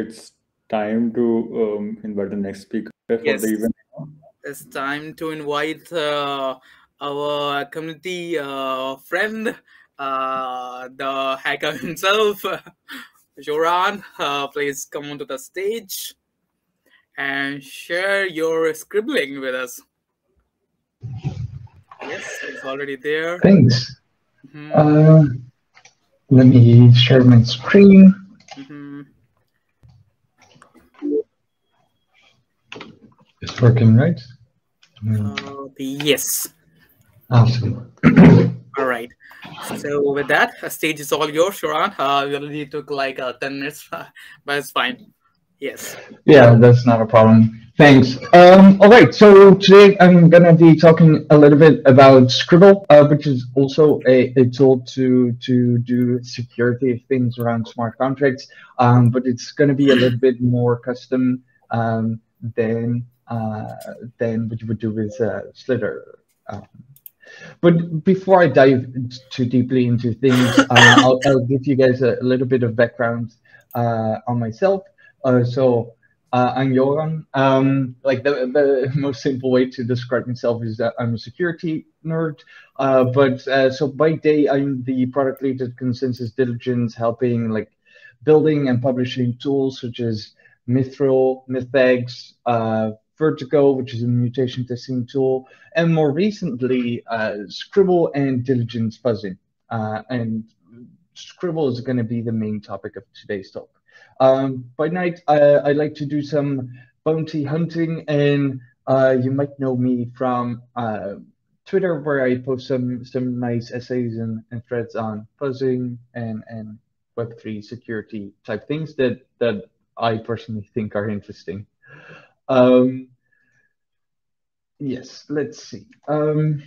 it's time to invite the next speaker for Yes, the event. it's time to invite our community friend, the hacker himself, Joran. Please come onto the stage and share your scribbling with us. Yes, he's already there. Thanks. Mhm. Let me share my screen. Mhm. It's working, right? Yes. Awesome. All right. So with that, stage is all yours, Joran. We only took like 10 minutes, but it's fine. Yes. Yeah, that's not a problem. Thanks. All right. So today I'm gonna be talking a little bit about Scribble, which is also a tool to do security things around smart contracts. But it's gonna be a little bit more custom than what you would do with Slither. But before I dive too deeply into things, I'll give you guys a little bit of background on myself. I'm Joran. Like the most simple way to describe myself is that I'm a security nerd. So by day, I'm the product lead at Consensus Diligence, helping like building and publishing tools such as Mithril, Mythex, Vertigo, which is a mutation testing tool, and more recently, Scribble and Diligence Fuzzing. And Scribble is going to be the main topic of today's talk. By night, I like to do some bounty hunting, and you might know me from Twitter, where I post some nice essays and threads on fuzzing and Web3 security type things that I personally think are interesting. Yes, let's see. To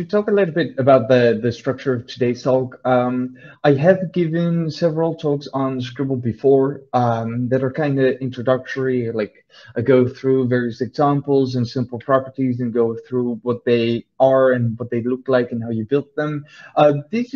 talk a little bit about the structure of today's talk, I have given several talks on Scribble before that are kind of introductory. Like I go through various examples and simple properties and go through what they are and what they look like and how you build them. This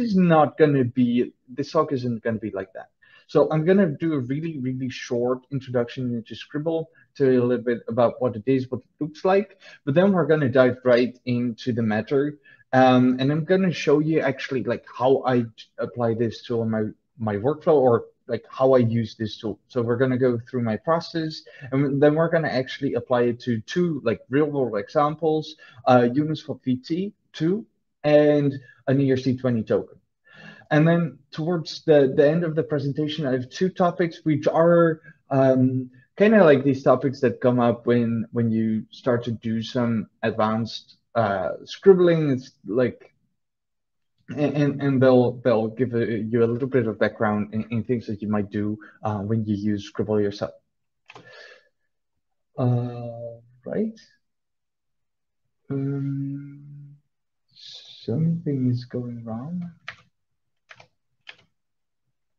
talk isn't going to be like that. So I'm going to do a really, really short introduction into Scribble, tell you a little bit about what it is, what it looks like, but then we're going to dive right into the matter. And I'm going to show you actually like how I apply this tool in my workflow, or like how I use this tool. So we're going to go through my process, and then we're going to actually apply it to two like real world examples, Uniswap VT2 and an ERC20 token. And then towards the end of the presentation, I have two topics which are kind of like these topics that come up when you start to do some advanced scribbling. It's like, and they'll give you a little bit of background in things that you might do when you use Scribble yourself. Right. Something is going wrong.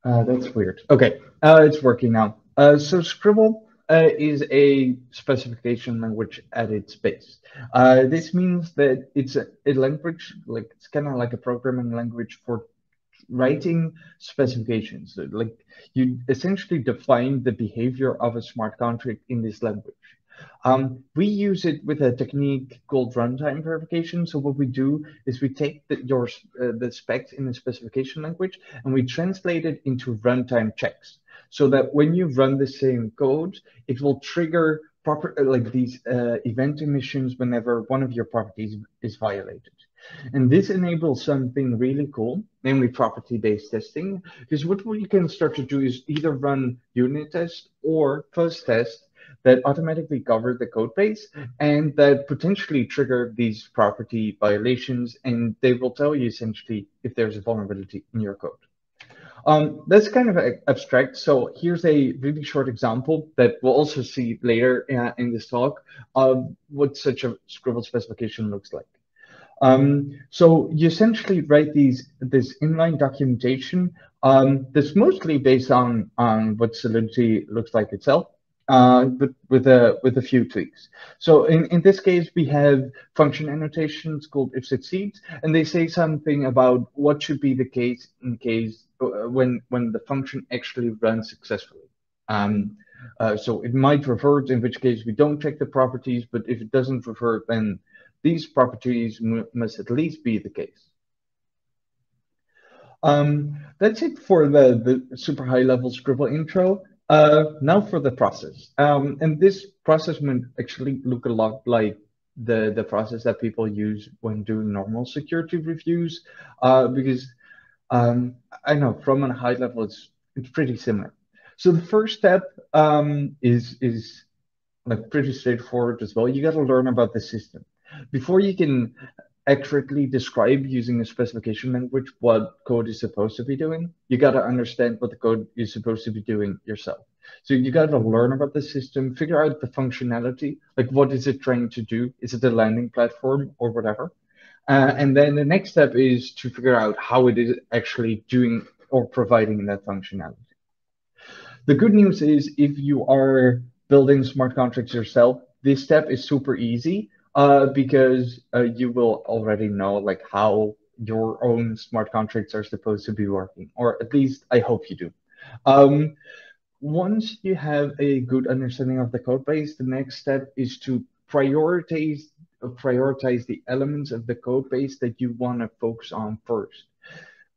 That's weird. Okay, it's working now. So Scribble is a specification language at its base. This means that it's a language, like it's kind of like a programming language for writing specifications. Like you essentially define the behavior of a smart contract in this language. We use it with a technique called runtime verification. So what we do is we take the specs in the specification language and we translate it into runtime checks, so that when you run the same code, it will trigger these event emissions whenever one of your properties is violated. And this enables something really cool, namely property-based testing, because what we can start to do is either run unit test or fuzz test that automatically cover the code base and that potentially trigger these property violations, and they will tell you essentially if there's a vulnerability in your code. That's kind of abstract. So here's a really short example that we'll also see later in this talk of what such a Scribble specification looks like. So you essentially write this inline documentation that's mostly based on what Solidity looks like itself, but with a few tweaks. So in this case, we have function annotations called if succeeds, and they say something about what should be the case in case when the function actually runs successfully. So it might revert, in which case we don't check the properties, but if it doesn't revert, then these properties must at least be the case. That's it for the super high level Scribble intro. Now for the process. And this process might actually look a lot like the process that people use when doing normal security reviews, because I know from a high level it's pretty similar. So the first step is like pretty straightforward as well. You got to learn about the system before you can accurately describe using a specification language what code is supposed to be doing. You got to understand what the code is supposed to be doing yourself. So you got to learn about the system, figure out the functionality, like what is it trying to do? Is it a landing platform or whatever? And then the next step is to figure out how it is actually doing or providing that functionality. The good news is if you are building smart contracts yourself, this step is super easy because you will already know like how your own smart contracts are supposed to be working, or at least I hope you do. Once you have a good understanding of the code base, the next step is to prioritize the elements of the code base that you want to focus on first.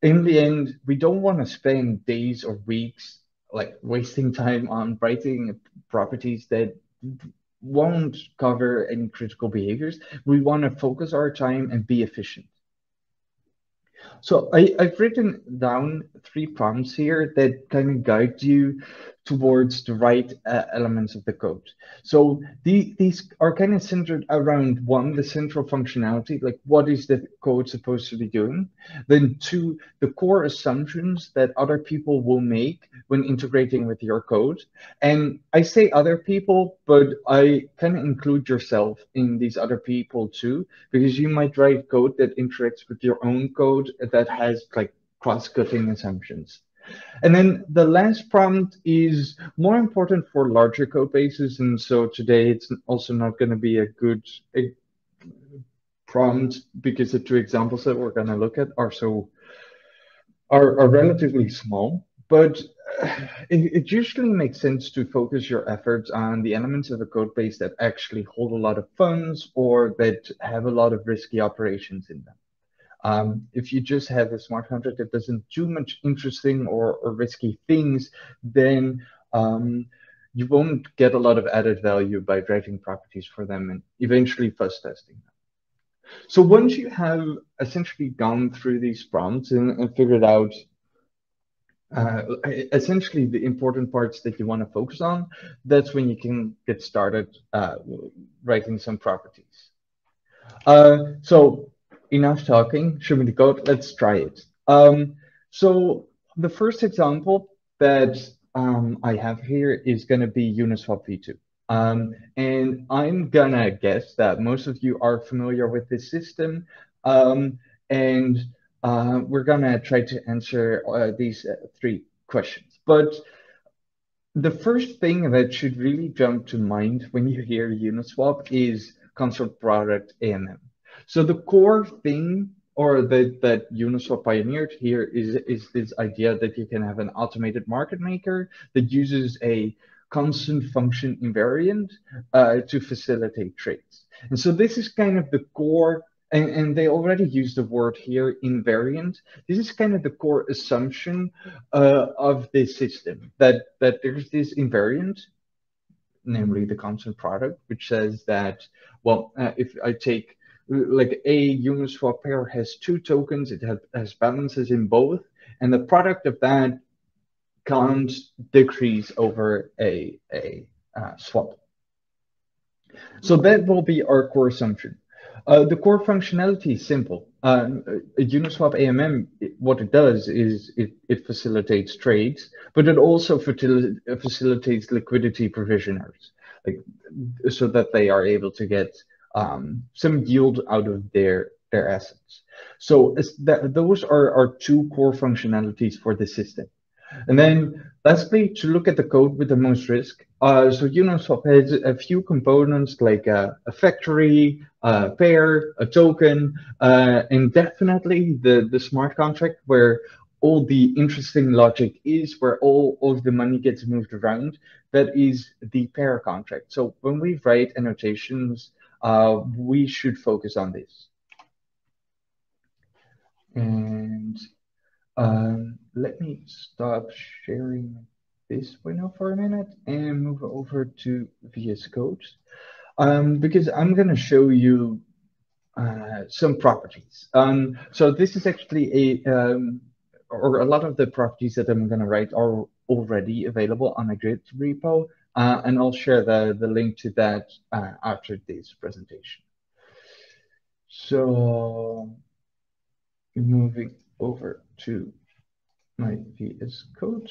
In the end, we don't want to spend days or weeks like wasting time on writing properties that won't cover any critical behaviors. We want to focus our time and be efficient. So I've written down 3 prompts here that kind of guide you towards the right elements of the code. So these are kind of centered around 1, the central functionality, like what is the code supposed to be doing? Then 2, the core assumptions that other people will make when integrating with your code. And I say other people, but I kind of include yourself in these other people too, because you might write code that interacts with your own code that has like cross-cutting assumptions. And then the last prompt is more important for larger code bases. And so today it's also not going to be a good prompt because the 2 examples that we're going to look at are relatively small. But it usually makes sense to focus your efforts on the elements of a code base that actually hold a lot of funds or that have a lot of risky operations in them. If you just have a smart contract that doesn't do much interesting or risky things, then you won't get a lot of added value by writing properties for them and eventually fuzz testing them. So once you have essentially gone through these prompts and figured out essentially the important parts that you want to focus on, that's when you can get started writing some properties. So enough talking, show me the code, let's try it. So the first example that I have here is going to be Uniswap v2. And I'm going to guess that most of you are familiar with this system. And we're going to try to answer these 3 questions. But the first thing that should really jump to mind when you hear Uniswap is console product AMM. So the core thing, or that Uniswap pioneered here, is this idea that you can have an automated market maker that uses a constant function invariant to facilitate trades. And so this is kind of the core, and they already use the word here, invariant. This is kind of the core assumption of this system, that there's this invariant, namely the constant product, which says that, well, if I take like a Uniswap pair has 2 tokens, it has balances in both, and the product of that can't decrease over a swap. So that will be our core assumption. The core functionality is simple. Uniswap AMM, what it does is it facilitates trades, but it also facilitates liquidity provisioners, like, so that they are able to get some yield out of their assets. So those are 2 core functionalities for the system. And then lastly, to look at the code with the most risk. So Uniswap has a few components like a factory, a pair, a token, and definitely the smart contract where all the interesting logic is, where all of the money gets moved around, that is the pair contract. So when we write annotations, we should focus on this. And let me stop sharing this window for a minute and move over to VS Code, because I'm going to show you some properties. So this is actually or a lot of the properties that I'm going to write are already available on a Git repo, and I'll share the link to that after this presentation. So moving over to my VS Code.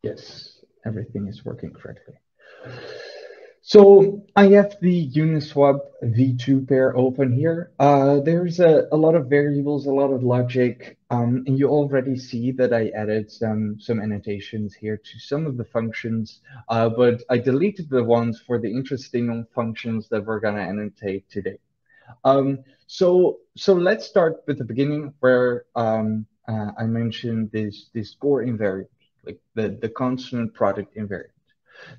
Yes, everything is working correctly. So I have the Uniswap v2 pair open here. There's a lot of variables, a lot of logic, and you already see that I added some annotations here to some of the functions, but I deleted the ones for the interesting functions that we're going to annotate today. So let's start with the beginning, where I mentioned this score invariant, like the constant product invariant.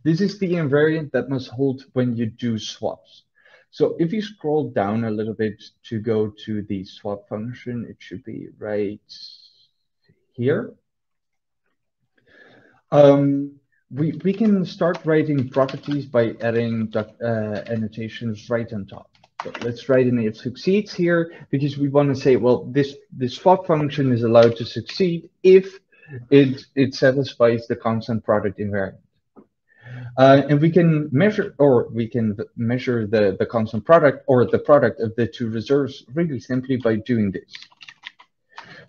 This is the invariant that must hold when you do swaps. So if you scroll down a little bit to go to the swap function, it should be right here. We can start writing properties by adding annotations right on top. So let's write in if succeeds here, because we want to say, well, this swap function is allowed to succeed if it satisfies the constant product invariant. And we can measure, the constant product or the product of the two reserves really simply by doing this.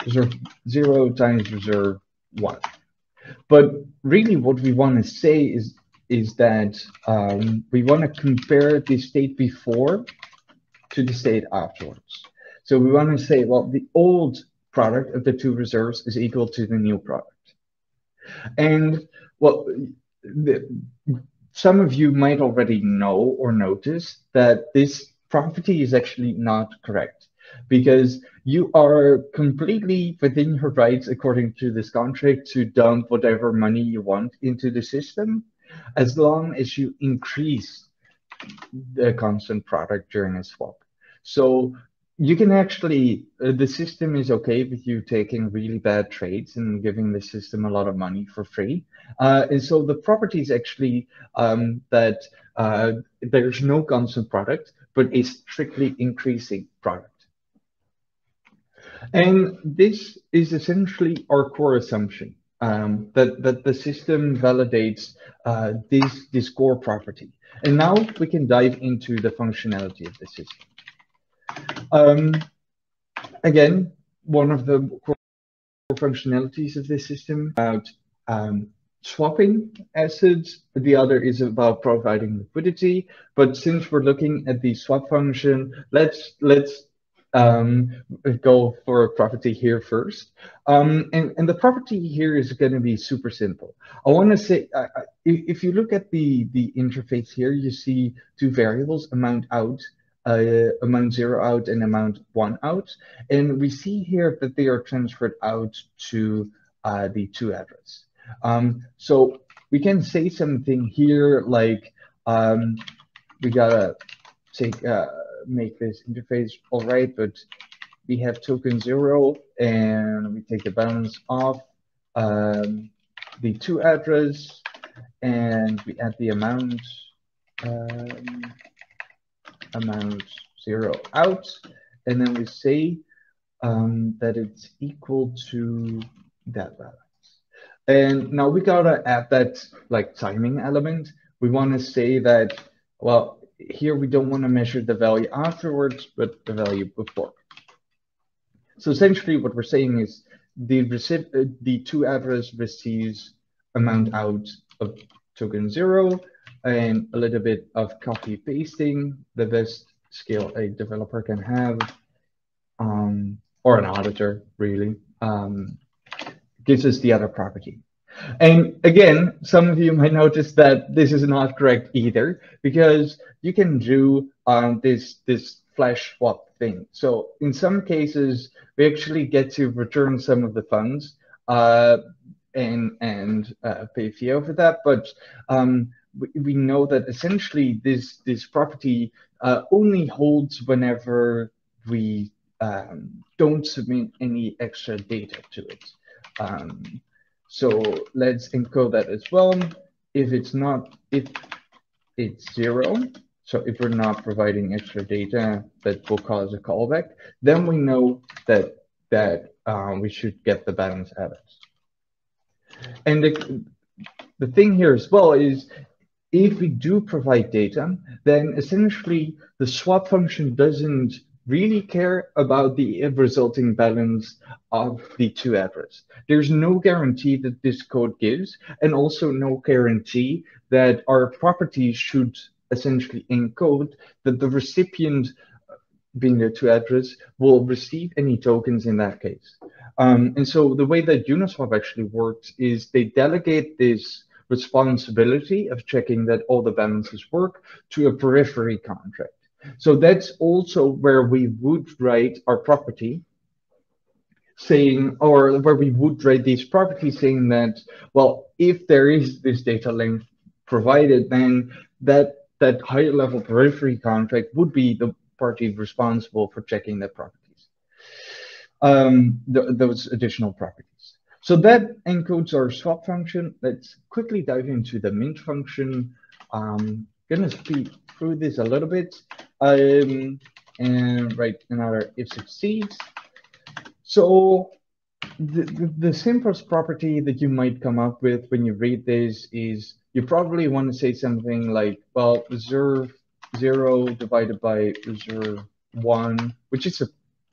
Reserve 0 times reserve 1. But really what we want to say is that we want to compare the state before to the state afterwards. So we want to say, well, the old product of the two reserves is equal to the new product. And well, some of you might already know or notice that this property is actually not correct, because you are completely within your rights, according to this contract, to dump whatever money you want into the system, as long as you increase the constant product during a swap. So you can actually, the system is okay with you taking really bad trades and giving the system a lot of money for free. And so the property is actually that there's no constant product, but a strictly increasing product. And this is essentially our core assumption, that the system validates this core property. And now we can dive into the functionality of the system. Again, one of the core functionalities of this system about swapping assets, the other is about providing liquidity. But since we're looking at the swap function, let's go for a property here first. And the property here is going to be super simple. I want to say, if you look at the interface here, you see two variables, amount out, amount 0 out, and amount 1 out. And we see here that they are transferred out to the to address. So we can say something here like, we gotta take make this interface all right, but we have token 0 and we take the balance off the to address, and we add the amount amount 0 out, and then we say that it's equal to that balance. And now we gotta add that like timing element. We want to say that, well, here we don't want to measure the value afterwards, but the value before. So essentially what we're saying is the to address receives amount out of token 0 and a little bit of copy pasting, the best skill a developer can have, or an auditor really, gives us the other property. And again, some of you might notice that this is not correct either, because you can do this flash swap thing. So in some cases, we actually get to return some of the funds and pay a fee over that. But we know that essentially this property only holds whenever we don't submit any extra data to it. So let's encode that as well. If it's 0, so if we're not providing extra data that will cause a callback, then we know that we should get the balance added. And the thing here as well is, if we do provide data, then essentially the swap function doesn't really care about the resulting balance of the two addresses. There's no guarantee that this code gives, and also no guarantee that our properties should essentially encode that the recipient, being the two address, will receive any tokens in that case. And so the way that Uniswap actually works is they delegate this responsibility of checking that all the balances work to a periphery contract. So that's also where we would write our property saying, or where we would write these properties saying that, well, if there is this data length provided, then that higher level periphery contract would be the party responsible for checking the properties, those additional properties. So that encodes our swap function. Let's quickly dive into the mint function. I'm gonna speed through this a little bit and write another if succeeds. So the simplest property that you might come up with when you read this is you probably want to say something like, well, reserve 0 divided by reserve 1, which is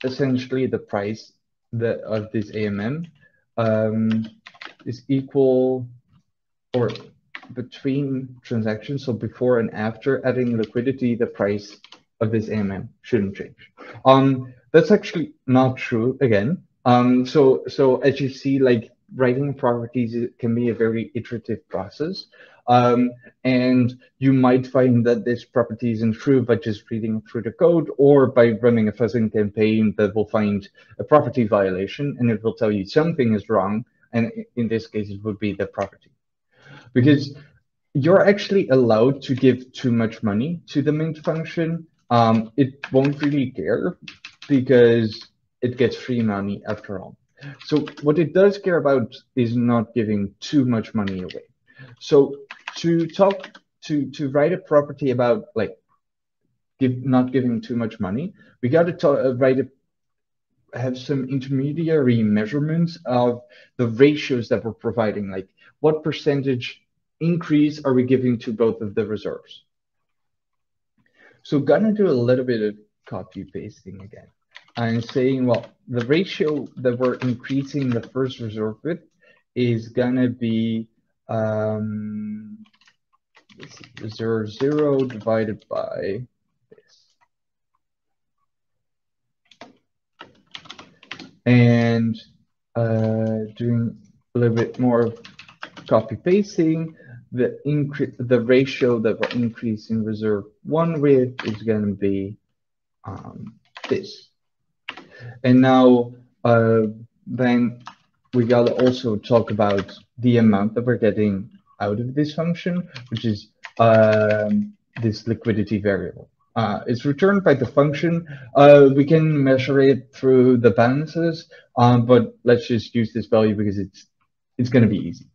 essentially the price of this AMM, is equal or between transactions, so before and after adding liquidity, the price of this AMM shouldn't change. That's actually not true again. So as you see, like writing properties, it can be a very iterative process. And you might find that this property isn't true by just reading through the code, or by running a fuzzing campaign that will find a property violation and it will tell you something is wrong. And in this case, it would be the property. Because you're actually allowed to give too much money to the mint function. It won't really care because it gets free money after all. So what it does care about is not giving too much money away. So to write a property about like not giving too much money, we got to have some intermediary measurements of the ratios that we're providing, like what percentage increase are we giving to both of the reserves. So gonna do a little bit of copy pasting again. I'm saying, well, the ratio that we're increasing the first reserve with is gonna be reserve 0 divided by this. And doing a little bit more copy pasting, the ratio that we're increasing reserve 1 with is going to be this. And now then we got to also talk about the amount that we're getting out of this function, which is this liquidity variable. It's returned by the function. We can measure it through the balances, but let's just use this value because it's going to be easy.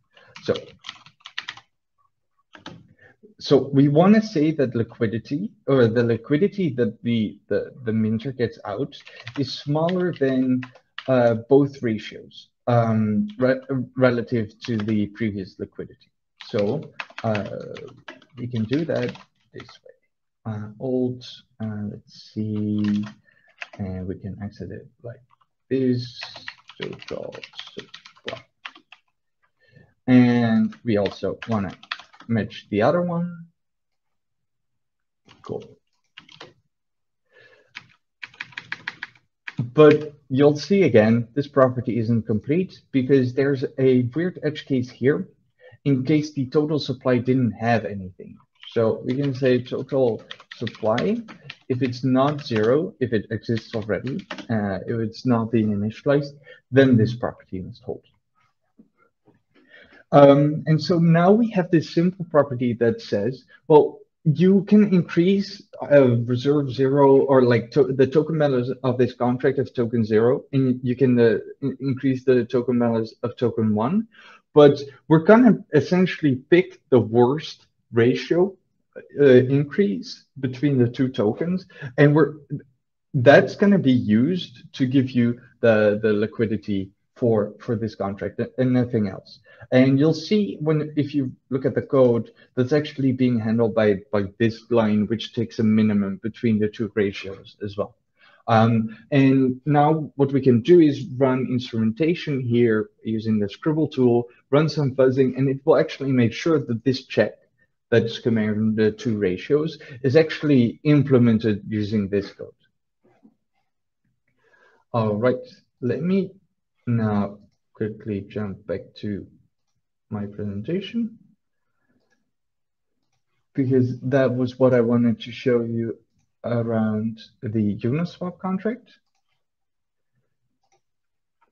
So we want to say that liquidity, or the liquidity that the minter gets out, is smaller than both ratios relative to the previous liquidity. So we can do that this way. Alt, let's see, and we can exit it like this. And we also want to match the other one. Cool. But you'll see again, this property isn't complete because there's a weird edge case here in case the total supply didn't have anything. So we can say total supply. If it's not 0, if it exists already, if it's not being initialized, then this property must hold. And so now we have this simple property that says, well, you can increase reserve 0 or like the token balance of this contract of token 0, and you can increase the token balance of token 1. But we're going to essentially pick the worst ratio increase between the two tokens, and that's going to be used to give you the liquidity for this contract and nothing else. And you'll see if you look at the code, that's actually being handled by this line, which takes a minimum between the two ratios as well. And now what we can do is run instrumentation here using the Scribble tool, run some fuzzing, and it will actually make sure that this check that's comparing the two ratios is actually implemented using this code. All right, let me now quickly jump back to my presentation, because that was what I wanted to show you around the Uniswap contract.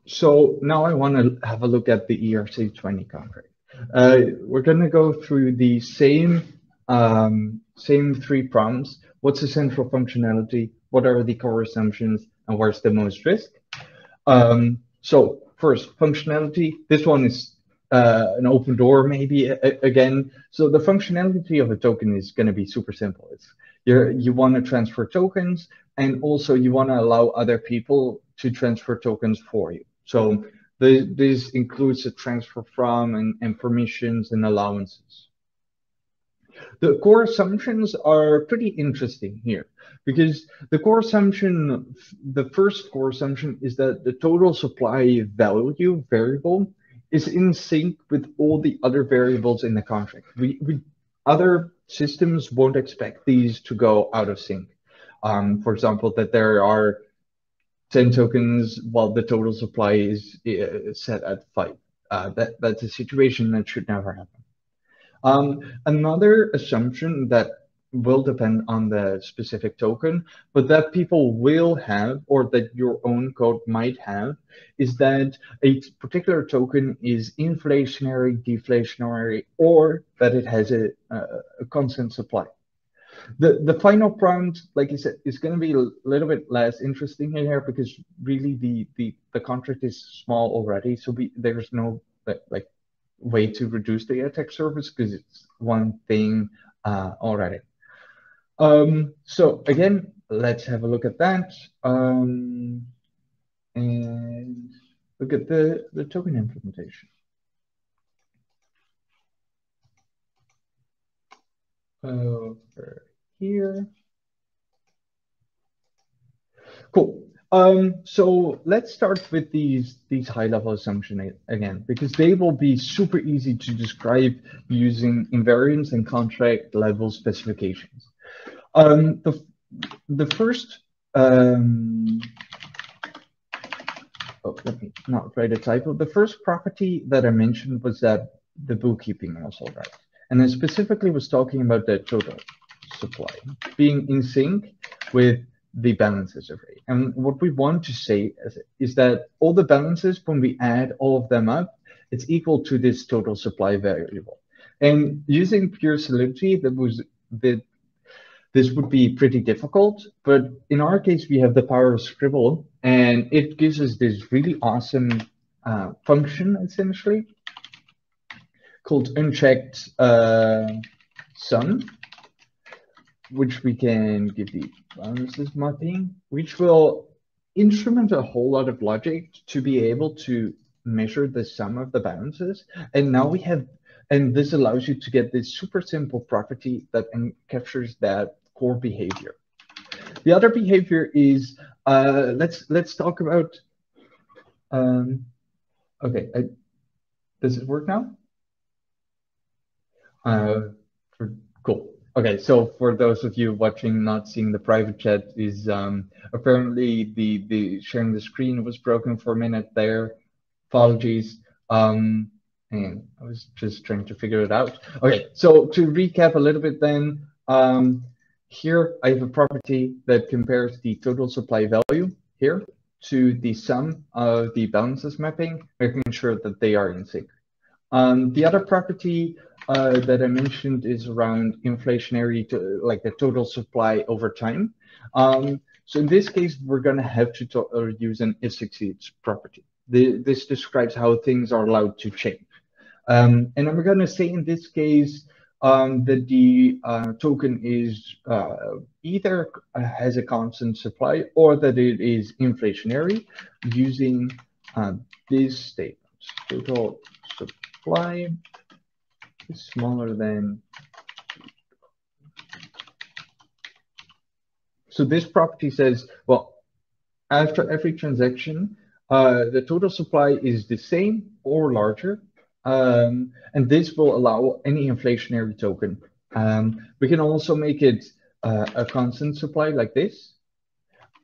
So now I want to have a look at the ERC20 contract. We're going to go through the same 3 problems. What's the central functionality? What are the core assumptions? And where's the most risk? So first, functionality. This one is an open door, maybe again. So the functionality of a token is going to be super simple. It's you want to transfer tokens, and also you want to allow other people to transfer tokens for you. So this includes a transfer from and permissions and allowances. The core assumptions are pretty interesting here, because the core assumption, the first core assumption is that the total supply value variable is in sync with all the other variables in the contract. Other systems won't expect these to go out of sync. For example, that there are 10 tokens while the total supply is set at 5. That's a situation that should never happen. Another assumption that will depend on the specific token, but that people will have, or that your own code might have, is that a particular token is inflationary, deflationary, or that it has a constant supply. The final prompt, like I said, is going to be a little bit less interesting here, because really the contract is small already, so there's no like way to reduce the attack surface, because it's one thing already. So again, let's have a look at that and look at the token implementation. Over here. Cool. So let's start with these high-level assumptions again, because they will be super easy to describe using invariants and contract level specifications. The first, oh, let me not write a typo. The first property that I mentioned was that the bookkeeping was all right. And I specifically was talking about the total supply being in sync with the balances array. And what we want to say is that all the balances, when we add all of them up, it's equal to this total supply variable. And using pure solidity, this would be pretty difficult, but in our case, we have the power of Scribble, and it gives us this really awesome function, essentially, called unchecked sum, which we can give the balances mapping, which will instrument a whole lot of logic to be able to measure the sum of the balances. And now we have, and this allows you to get this super simple property that captures that core behavior. The other behavior is, let's talk about, okay, does it work now? Cool. Okay, so for those of you watching, not seeing the private chat, is apparently the sharing the screen was broken for a minute there. Apologies. And I was just trying to figure it out. Okay, so to recap a little bit then, Here, I have a property that compares the total supply value here to the sum of the balances mapping, making sure that they are in sync. The other property that I mentioned is around inflationary, like the total supply over time. So in this case, we're going to have to use an if succeeds property. This describes how things are allowed to change. And I'm going to say in this case that the token is either has a constant supply or that it is inflationary using this statement. Total supply is smaller than. So this property says, well, after every transaction, the total supply is the same or larger. And this will allow any inflationary token. We can also make it a constant supply like this.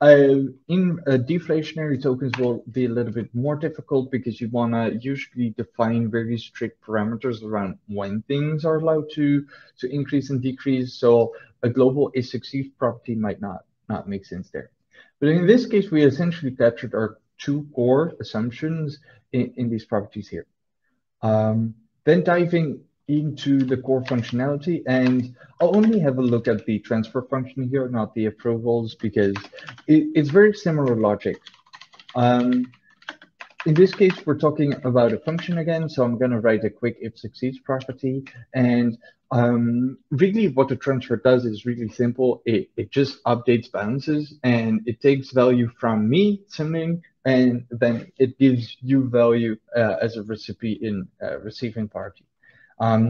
Deflationary tokens will be a little bit more difficult because you want to usually define very strict parameters around when things are allowed to increase and decrease. So a global if succeeds property might not make sense there. But in this case, we essentially captured our two core assumptions in these properties here. Then diving into the core functionality, and I'll only have a look at the transfer function here, not the approvals, because it's very similar logic. In this case, we're talking about a function again, so I'm going to write a quick if succeeds property. And really what the transfer does is really simple. It just updates balances, and it takes value from me sending, and then it gives you value as a receiving party.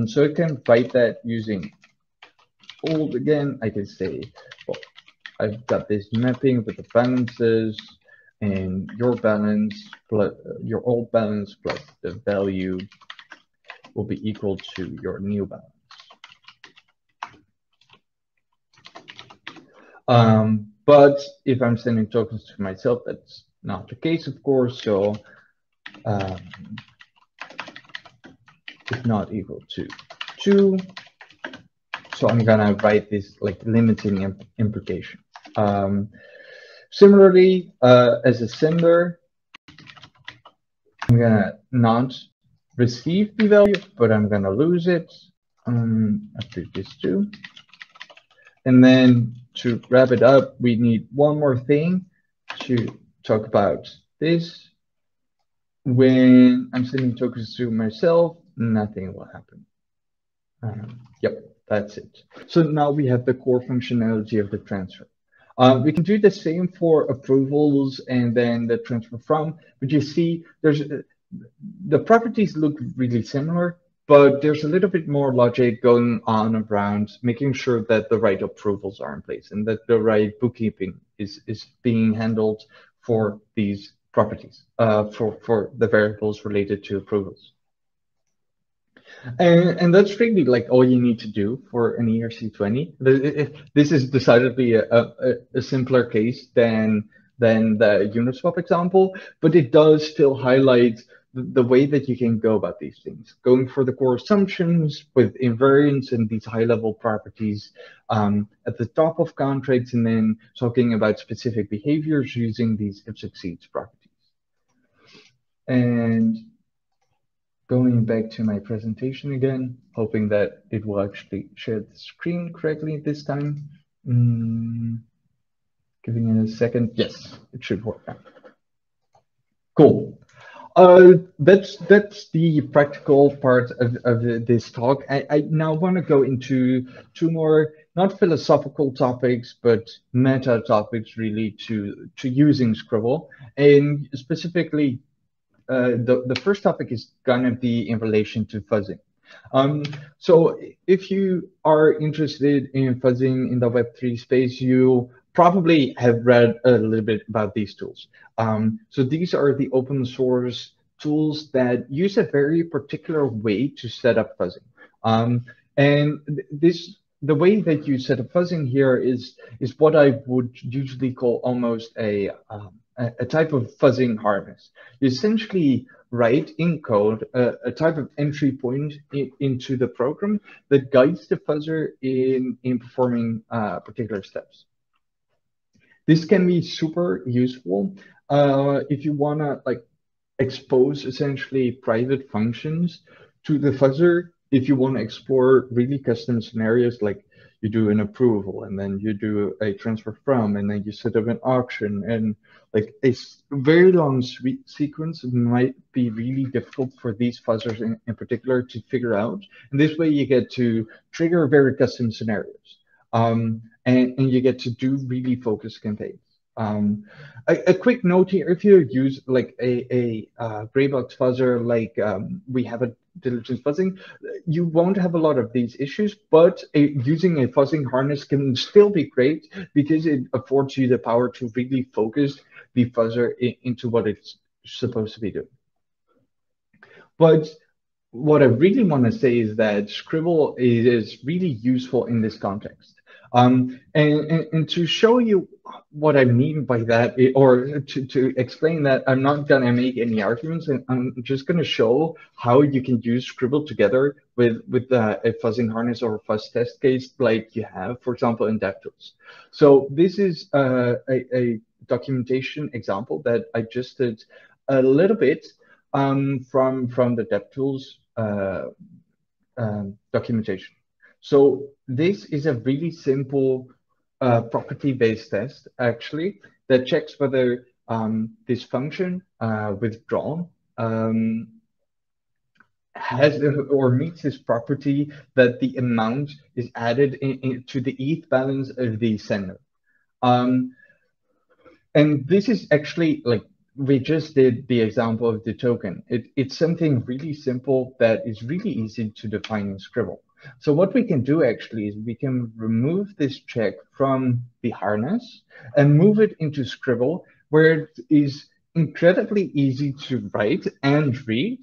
So I can write that using old again. I can say, well, I've got this mapping with the balances, and your balance plus your old balance plus the value will be equal to your new balance. But if I'm sending tokens to myself, that's not the case, of course. So it's not equal to 2. So I'm gonna write this like limiting implication. Similarly, as a sender, I'm gonna not receive the value, but I'm gonna lose it after this 2. And then to wrap it up, we need one more thing to talk about this. When I'm sending tokens to myself, nothing will happen. Yep, that's it. So now we have the core functionality of the transfer. We can do the same for approvals and then the transfer from, but you see the properties look really similar, but there's a little bit more logic going on around making sure that the right approvals are in place and that the right bookkeeping is being handled for these properties, for the variables related to approvals. And that's really like all you need to do for an ERC20. This is decidedly a simpler case than the Uniswap example, but it does still highlight the way that you can go about these things, going for the core assumptions with invariants and these high-level properties at the top of contracts, and then talking about specific behaviors using these if succeeds properties. And going back to my presentation again, hoping that it will actually share the screen correctly this time. Giving it a second. Yes, it should work now. Cool. That's the practical part of this talk. I now want to go into two more, not philosophical topics, but meta topics really to using Scribble. And specifically, the first topic is going to be in relation to fuzzing. So if you are interested in fuzzing in the Web3 space, you probably have read a little bit about these tools. So these are the open source tools that use a very particular way to set up fuzzing. And the way that you set up fuzzing here is what I would usually call almost a a type of fuzzing harness. You essentially write in code a type of entry point into the program that guides the fuzzer in performing particular steps. This can be super useful if you want to like expose essentially private functions to the fuzzer. If you want to explore really custom scenarios, like you do an approval and then you do a transfer from, and then you set up an auction, and like a very long sequence might be really difficult for these fuzzers in particular to figure out. And this way you get to trigger very custom scenarios. And you get to do really focused campaigns. A quick note here: if you use like a gray box fuzzer, like we have a diligence fuzzing, you won't have a lot of these issues. But using a fuzzing harness can still be great because it affords you the power to really focus the fuzzer into what it's supposed to be doing. But what I really want to say is that Scribble is really useful in this context. And to show you what I mean by that, or to explain that, I'm not going to make any arguments, and I'm just going to show how you can use Scribble together with a fuzzing harness or a fuzz test case like you have, for example, in DevTools. So this is a documentation example that I just did a little bit from the DevTools documentation. So this is a really simple property-based test, actually, that checks whether this function withdrawn has or meets this property that the amount is added to the ETH balance of the sender. And this is actually like, we just did the example of the token. It's something really simple that is really easy to define in Scribble. So what we can do actually is we can remove this check from the harness and move it into Scribble, where it is incredibly easy to write and read.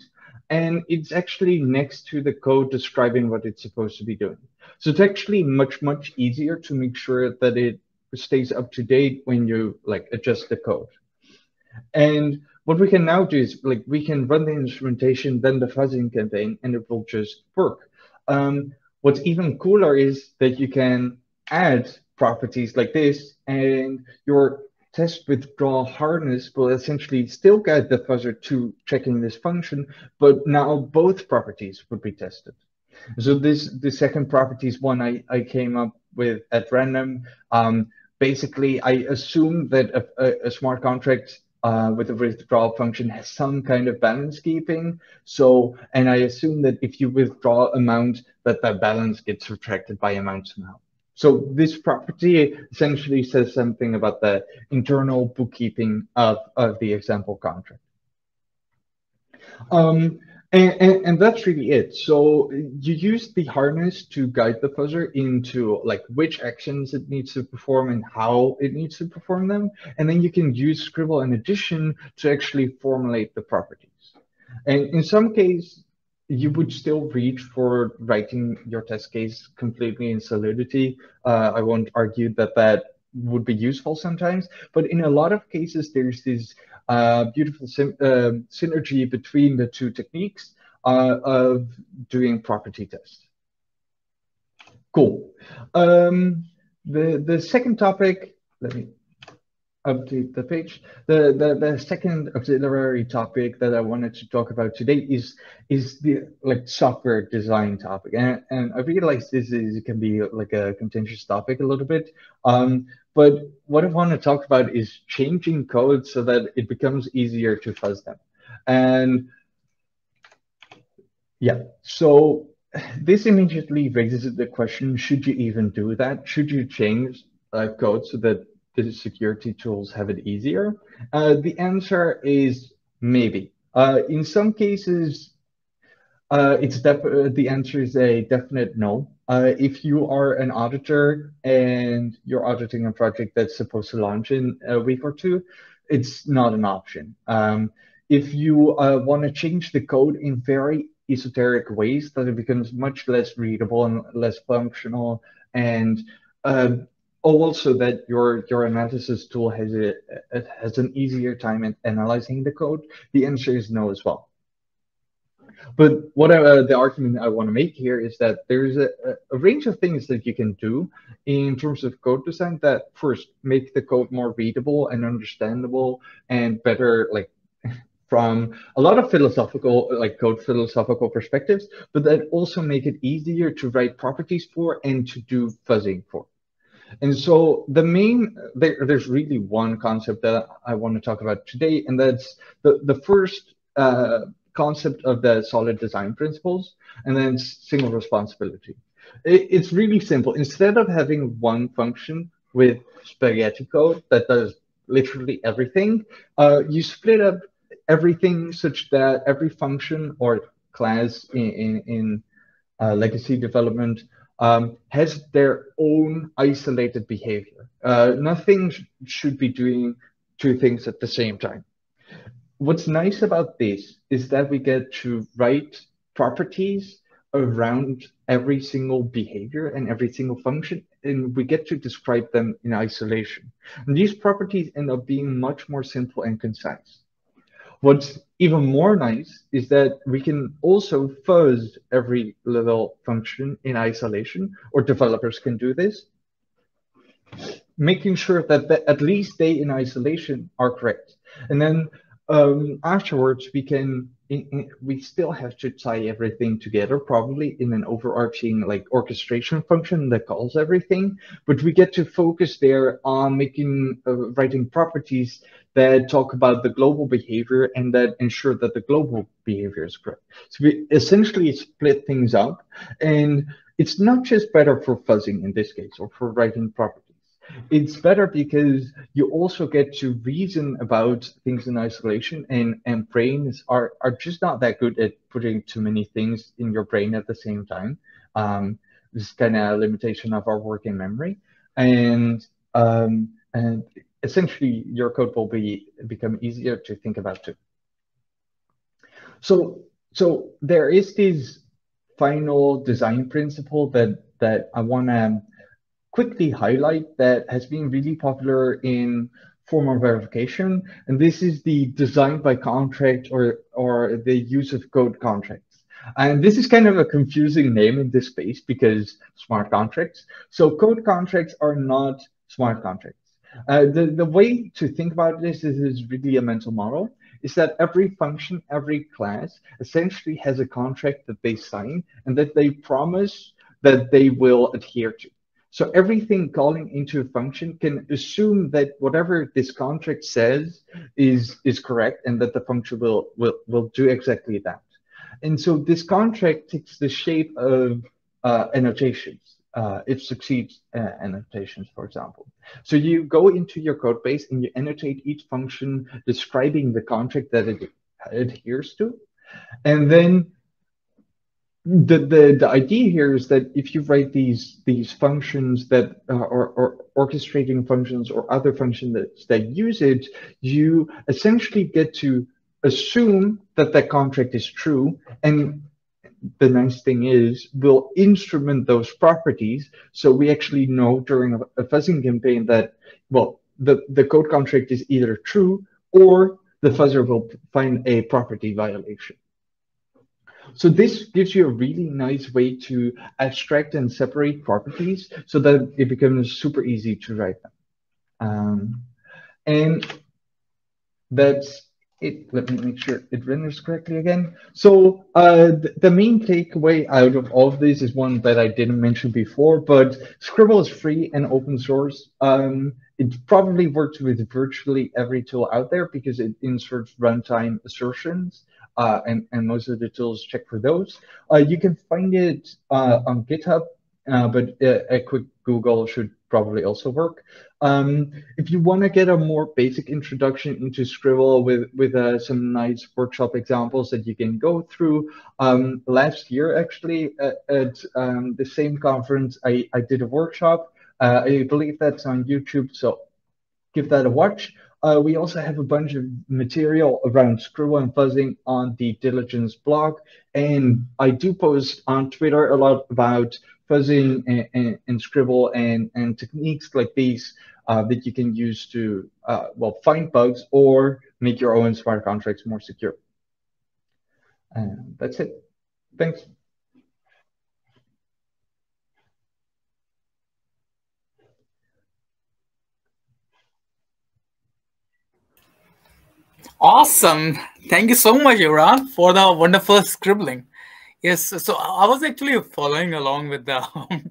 And it's actually next to the code describing what it's supposed to be doing. So it's actually much, much easier to make sure that it stays up to date when you like adjust the code. And what we can now do is like we can run the instrumentation, then the fuzzing campaign, and it will just work. What's even cooler is that you can add properties like this, and your test withdraw harness will essentially still guide the fuzzer to checking this function, but now both properties would be tested. So the second property is one I came up with at random. Basically, I assume that a smart contract with a withdrawal function has some kind of balance keeping. So, and I assume that if you withdraw amount, that balance gets subtracted by amount somehow. So this property essentially says something about the internal bookkeeping of the example contract. And that's really it. So you use the harness to guide the fuzzer into like which actions it needs to perform and how it needs to perform them. And then you can use Scribble in addition to actually formulate the properties. And in some case, you would still reach for writing your test case completely in Solidity. I won't argue that that would be useful sometimes, but in a lot of cases, there's this beautiful synergy between the two techniques of doing property tests. Cool. The second topic, let me update the page. The second auxiliary topic that I wanted to talk about today is the like software design topic, and I realize this can be like a contentious topic a little bit. But what I want to talk about is changing code so that it becomes easier to fuzz them. And yeah, so this immediately raises the question: should you even do that? Should you change code so that the security tools have it easier? The answer is maybe. In some cases, the answer is a definite no. If you are an auditor and you're auditing a project that's supposed to launch in a week or two, it's not an option. If you want to change the code in very esoteric ways that it becomes much less readable and less functional, and also that your analysis tool has an easier time at analyzing the code? The answer is no as well. But what the argument I want to make here is that there's a range of things that you can do in terms of code design that first make the code more readable and understandable and better, like from a lot of philosophical, like code philosophical perspectives, but that also make it easier to write properties for and to do fuzzing for. And so there's really one concept that I want to talk about today, and that's the first concept of the solid design principles, and then single responsibility. It's really simple. Instead of having one function with spaghetti code that does literally everything, you split up everything such that every function or class in legacy development has their own isolated behavior. Nothing should be doing two things at the same time. What's nice about this is that we get to write properties around every single behavior and every single function, and we get to describe them in isolation. And these properties end up being much more simple and concise. What's even more nice is that we can also fuzz every little function in isolation, or developers can do this, making sure that at least they in isolation are correct. And then afterwards, we still have to tie everything together, probably in an overarching like orchestration function that calls everything. But we get to focus there on writing properties that talk about the global behavior and that ensure that the global behavior is correct. So we essentially split things up, and it's not just better for fuzzing in this case or for writing properties. It's better because you also get to reason about things in isolation, and brains are just not that good at putting too many things in your brain at the same time. This is kind of a limitation of our working memory, and essentially your code will become easier to think about too. So there is this final design principle that I want to quickly highlight that has been really popular in formal verification, and this is the design by contract or the use of code contracts. And this is kind of a confusing name in this space because smart contracts. So code contracts are not smart contracts. The way to think about this is really a mental model, is that every function, every class essentially has a contract that they sign and that they promise that they will adhere to. So everything calling into a function can assume that whatever this contract says is correct and that the function will do exactly that. And so this contract takes the shape of annotations, if succeeds annotations, for example. So you go into your code base and you annotate each function describing the contract that it adheres to. And then the idea here is that if you write these functions that or orchestrating functions or other functions that use it, you essentially get to assume that that contract is true. And the nice thing is we'll instrument those properties, so we actually know during a fuzzing campaign that, well, the code contract is either true or the fuzzer will find a property violation. So this gives you a really nice way to abstract and separate properties so that it becomes super easy to write them. And that's it. Let me make sure it renders correctly again. So the main takeaway out of all of this is one that I didn't mention before, but Scribble is free and open source. It probably works with virtually every tool out there because it inserts runtime assertions. And most of the tools check for those. You can find it on GitHub, but a quick Google should probably also work. If you want to get a more basic introduction into Scribble with some nice workshop examples that you can go through, last year actually at the same conference, I did a workshop. I believe that's on YouTube, so give that a watch. We also have a bunch of material around Scribble and fuzzing on the Diligence blog. And I do post on Twitter a lot about fuzzing and Scribble and techniques like these that you can use to well, find bugs or make your own smart contracts more secure. And that's it. Thanks. Awesome. Thank you so much, Joran, for the wonderful scribbling. Yes, so I was actually following along with the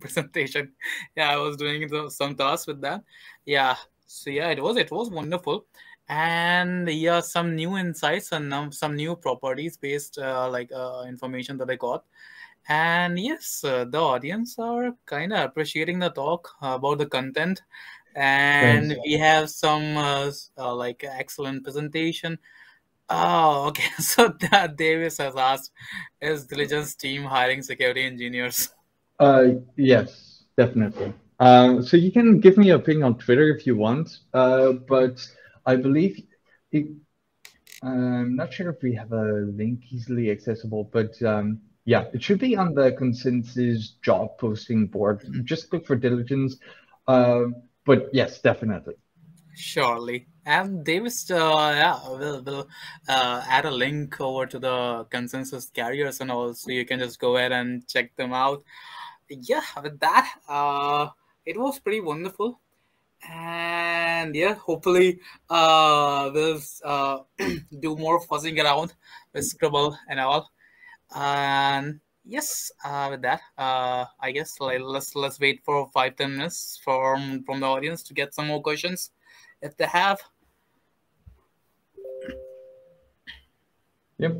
presentation. Yeah, I was doing some tasks with that. Yeah, so yeah, it was wonderful, and yeah, some new insights and some new properties based information that I got. And yes, the audience are kind of appreciating the talk about the content, Thanks. and we have some excellent presentation. Oh, okay. So that Davis has asked, is diligence team hiring security engineers? Yes, definitely. So you can give me a ping on Twitter if you want, but I believe it, I'm not sure if we have a link easily accessible, but yeah, it should be on the consensus job posting board. Just look for diligence. But yes, definitely. Surely. And Davis, yeah, will add a link over to the consensus carriers and all, so you can just go ahead and check them out. Yeah, with that, it was pretty wonderful. And yeah, hopefully we'll do more fuzzing around with Scribble and all. And yes, with that, I guess let's wait for 5-10 minutes from the audience to get some more questions if they have. Yep.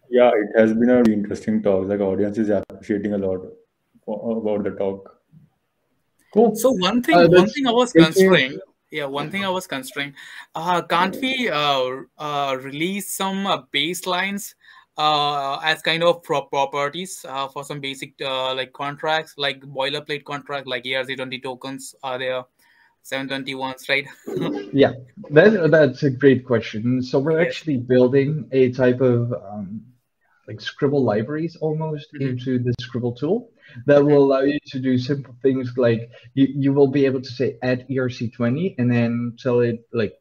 Yeah, it has been a really interesting talk. Like audience is appreciating a lot about the talk. Cool. So one thing I was considering, can't we release some baselines as kind of properties for some basic like contracts, like boilerplate contract, like ERC20 tokens are there, 721s, right? Yeah, that's a great question. So we're Yes. actually building a type of like Scribble libraries almost into the Scribble tool that will allow you to do simple things like you will be able to say add ERC20 and then tell it like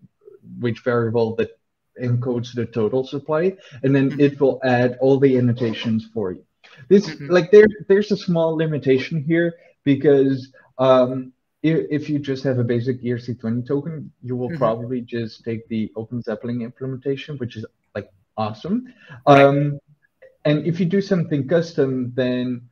which variable that encodes the total supply, and then it will add all the annotations for you. This like there's a small limitation here because if you just have a basic ERC20 token, you will probably just take the Open Zeppelin implementation, which is like awesome. Right. And if you do something custom, then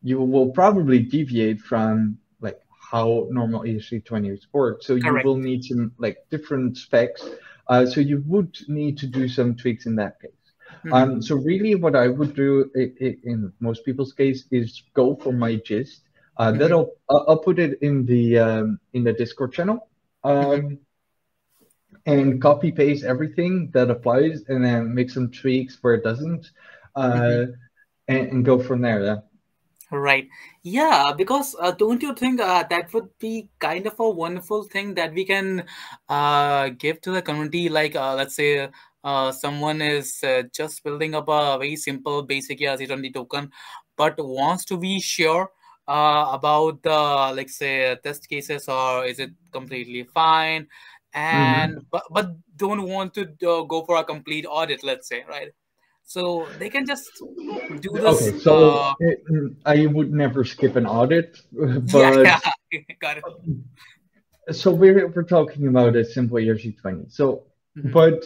you will probably deviate from like how normal ERC20s work. So you Correct. will need some like different specs. So you would need to do some tweaks in that case. So really what I would do in most people's case is go for my gist. I'll put it in the Discord channel. And copy paste everything that applies and then make some tweaks where it doesn't. And go from there. Yeah. Right. Yeah, because don't you think that would be kind of a wonderful thing that we can give to the community? Like, let's say someone is just building up a very simple basic ERC20 token, but wants to be sure about the, like, say, test cases, or is it completely fine? And but don't want to go for a complete audit, let's say, right? So they can just do this. Okay, so I would never skip an audit, Yeah, but got it. so we're talking about a simple ERC20. So, but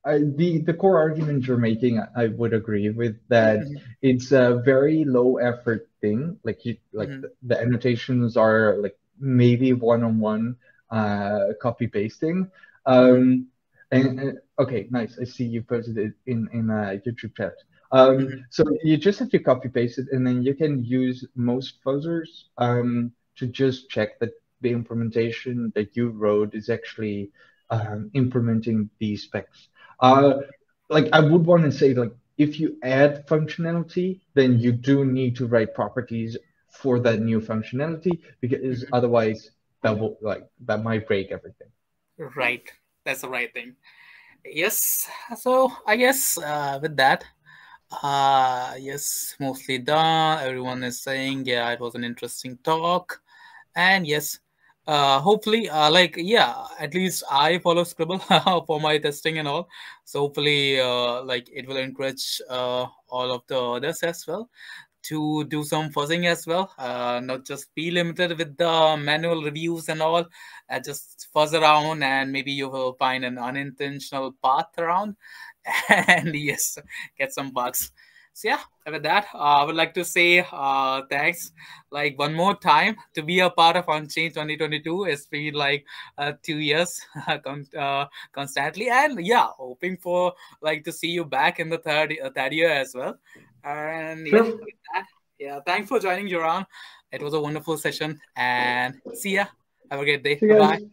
the core argument you're making, I would agree with that. It's a very low effort thing. Like the annotations are like maybe one-on-one copy pasting. And okay, nice. I see you posted it in YouTube chat. So you just have to copy paste it, and then you can use most fuzzers to just check that the implementation that you wrote is actually implementing these specs. Like I would want to say, like if you add functionality, then you do need to write properties for that new functionality, because otherwise that might break everything. Right. That's the right thing. Yes. So I guess with that, Yes, mostly done. Everyone is saying, yeah, it was an interesting talk. And yes, hopefully, yeah, at least I follow Scribble for my testing and all. So hopefully, like it will encourage all of the others as well to do some fuzzing as well, not just be limited with the manual reviews and all. Just fuzz around, and maybe you will find an unintentional path around, and yes, get some bugs. So yeah, with that, I would like to say thanks like one more time to be a part of UnChained 2022. It's been like 2 years constantly, and yeah, hoping for like to see you back in the third year as well. And yeah, Sure. with that, yeah, thanks for joining, Joran. It was a wonderful session, and see ya. Have a great day. See Bye you bye. guys.